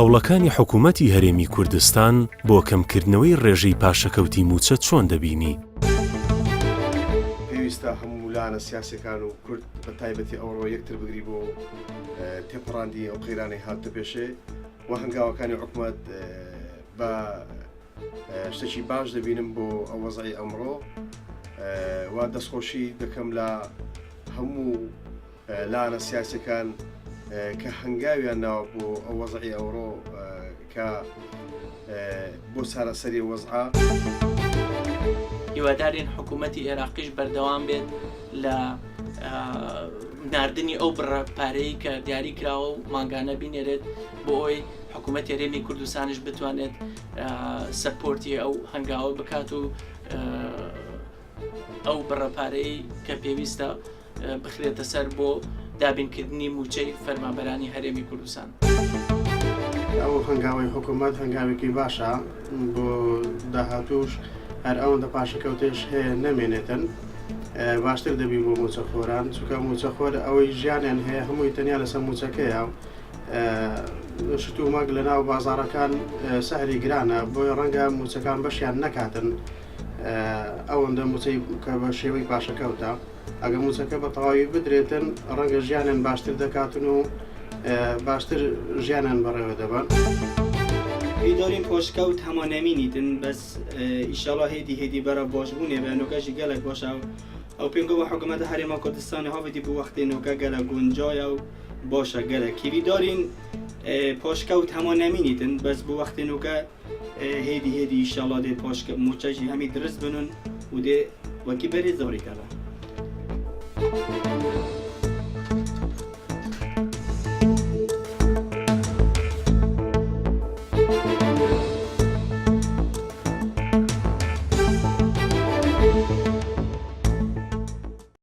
هەوڵەکانی حکوومەتی هەرێمی کوردستان بۆ کەمکردنەوەی ڕێژەی پاشەکەوتی موچە چۆن دەبینی؟ پێویستە هەموو لایەنە سیاسیەکان و کورد بە تایبەتی ئەوڕۆ یەکتر بگری بۆ تێپەڕاندی ئەو قەیرانەی هاتە پێشێ و هەنگاوەکانی حکوومەت بە شتێکی باش دەبینم بۆ ئەو وەزعی ئەمڕۆ و دەستخۆشی دەکەم لە هەموو لایەنە سیاسیەکان کە هەنگاویان ناوە بۆ ئەو وەزعی ئەوڕۆ کە بۆ سارەسەری وەزعە. هیوادارین حکوومەتی عێراقیش بەردەوام بێت لە ناردنی ئەو بڕەپارەی کە دیاری کراوە و ماگانە بینێرێت بۆ ئەوی حکوومەتی هەرێمی کوردستانیش بتوانێت سەپۆرتی ئەو هەنگاوە بکات و ئەو بڕەپارەی کە پێویستە بخرێتە سەر بۆ دابینکردنی موچەی فەرمانبەرانی هەرێمی کوردستان. ئەو هەنگاوی حکوومەت هەنگاوێکی باشە بۆ داهاتوش هەر ئەوەندە پاشەکەوتێش هەیە نەمێنێتن باشتر دەبی بۆ موچەخۆران چونکە موچەخۆر ئەوەی ژیانیان هەیە هەمووی تەنیا لەسەر موچەکەیە شت و مەگ لە ناو بازاڕەکان سەهری گرانە بۆی ڕەنگە موچەکان بەشیان نەکاتن ئەوەندە موچەی کە بە شێوەی پاشەکەوتە ئەگە موچەکە بە تەواوی بدرێتن ڕەنگە ژیانیان باشتر دەکاتن و باشتر ژیانیان بەڕێوە دەبن. هیدارین پاشکەوت هەمان نەمینیتن بەس ئیشەڵا هێدی بەرە باش بوونێ بە نۆکەشی گەلێک باشە ئەو پێم گۆ بە حکوومەتە هەرێما کوردستانی هاوێتی بۆ وەختی نۆکە گەلە گونجایە و باشە گەلێک هیدارین پاشکەوت هەمان نەمینیتن بەس بۆ وەختی نۆکە هێدی ئیشەڵا دێ پاشکە موچەشی هەمی درست بنن و دێ وەکی بەرێ زۆری کەڵە.